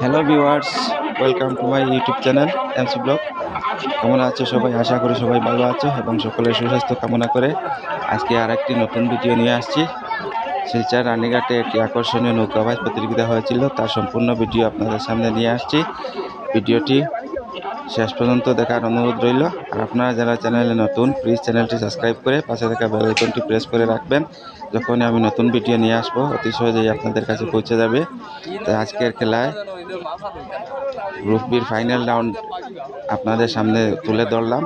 Hello viewers, welcome to my YouTube channel MC blog. কেমন আছো সবাই? আশা করি সবাই ভালো আছো এবং সকলের সুস্বাস্থ্য কামনা করে আজকে আর একটি নতুন ভিডিও নিয়ে আসছি। শিলচর রানীঘাটে একটি আকর্ষণীয় নৌকাবাজ প্রতিযোগিতা হয়েছিল, তার সম্পূর্ণ ভিডিও আপনাদের সামনে নিয়ে আসছি। ভিডিওটি শেষ পর্যন্ত দেখার অনুরোধ রইল। আর আপনারা যারা চ্যানেলে নতুন, প্লিজ চ্যানেলটি সাবস্ক্রাইব করে পাশে থাকা বেল আইকনটি প্রেস করে রাখবেন। যখনই আমি নতুন ভিডিও নিয়ে আসবো অতি সহজেই আপনাদের কাছে পৌঁছে যাবে। তাই আজকের খেলায় গ্রুপ বির ফাইনাল রাউন্ড আপনাদের সামনে তুলে ধরলাম।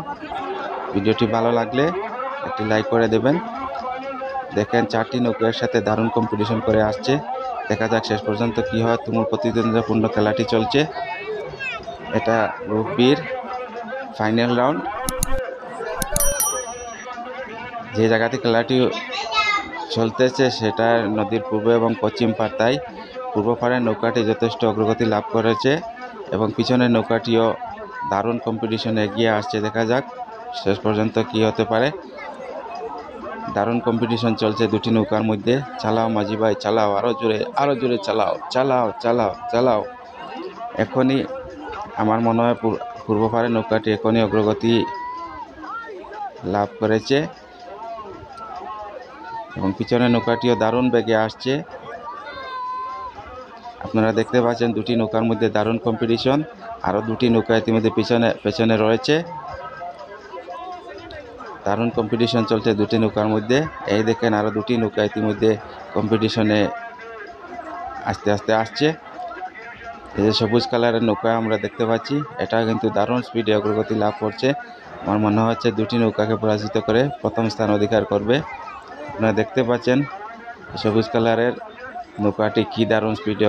ভিডিওটি ভালো লাগলে একটি লাইক করে দেবেন। দেখেন, 4টি নৌকার সাথে দারুণ কম্পিটিশন করে আসছে। দেখা যাক শেষ পর্যন্ত কি হয়। তুমুল প্রতিদ্বন্দ্বিতাপূর্ণ খেলাটি চলছে। এটা গ্রুপ বির ফাইনাল রাউন্ড। যে জায়গাতে খেলাটি চলতেছে সেটা নদীর পূর্ব এবং পশ্চিম পাড়, তাই পূর্ব পাড়ের নৌকাটি যথেষ্ট অগ্রগতি লাভ করেছে এবং পিছনের নৌকাটিও দারুণ কম্পিটিশনে এগিয়ে আসছে। দেখা যাক শেষ পর্যন্ত কি হতে পারে। দারুণ কম্পিটিশন চলছে দুটি নৌকার মধ্যে। চালাও মাঝি ভাই, চালাও, আরো জোরে চালাও, চালাও চালাও চালাও। এখনই আমার মনে হয় পূর্ব পাড়ের নৌকাটি এখনই অগ্রগতি লাভ করেছে এবং পিছনের নৌকাটিও দারুণ বেগে আসছে। আপনারা দেখতে পাচ্ছেন দুটি নৌকার মধ্যে দারুণ কম্পিটিশন। আরও দুটি নৌকা ইতিমধ্যে পেছনে রয়েছে। দারুণ কম্পিটিশন চলছে দুটি নৌকার মধ্যে। এই দেখেন, আরও দুটি নৌকা ইতিমধ্যে কম্পিটিশনে আস্তে আস্তে আসছে। এই যে সবুজ কালারের নৌকা আমরা দেখতে পাচ্ছি, এটা কিন্তু দারুণ স্পিডে অগ্রগতি লাভ করছে। আমার মনে হচ্ছে দুটি নৌকাকে পরাজিত করে প্রথম স্থান অধিকার করবে। আপনারা দেখতে পাচ্ছেন সবুজ কালারের নৌকাটি কি দারুণ স্পিডে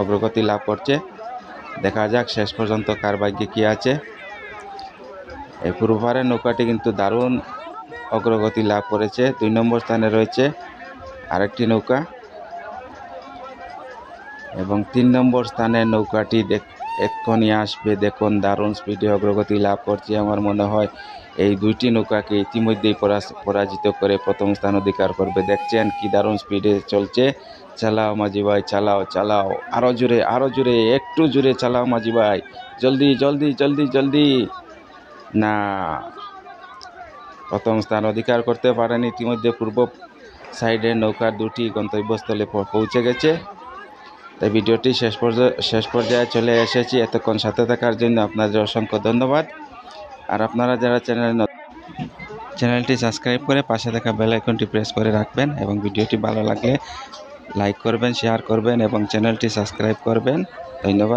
অগ্রগতি লাভ করছে। দেখা যাক শেষ পর্যন্ত কার ভাগ্যে কি আছে। এই পূর্ব পাড়ের নৌকাটি কিন্তু দারুণ অগ্রগতি লাভ করেছে। 2 নম্বর স্থানে রয়েছে আরেকটি নৌকা এবং 3 নম্বর স্থানের নৌকাটি এক্ষুনি আসবে। দেখুন দারুণ স্পিডে অগ্রগতি লাভ করছে। আমার মনে হয় এই দুইটি নৌকাকে ইতিমধ্যেই পরাজিত করে প্রথম স্থান অধিকার করবে। দেখছেন কি দারুণ স্পিডে চলছে। চালাও মাঝি ভাই, চালাও চালাও, আরো জোরে, একটু জোরে চালাও মাঝি ভাই, জলদি জলদি জলদি জলদি। না, প্রথম স্থান অধিকার করতে পারেন। ইতিমধ্যে পূর্ব সাইডের নৌকার দুটি গন্তব্যস্থলে পৌঁছে গেছে। তাই ভিডিওটি শেষ পর্যায়ে চলে এসেছি। এতক্ষণ সাথে থাকার জন্য আপনাদের অসংখ্য ধন্যবাদ। আর আপনারা যারা চ্যানেলটি সাবস্ক্রাইব করে পাশে থাকা বেল আইকনটি প্রেস করে রাখবেন এবং ভিডিওটি ভালো লাগলে লাইক করবেন, শেয়ার করবেন এবং চ্যানেলটি সাবস্ক্রাইব করবেন। ধন্যবাদ।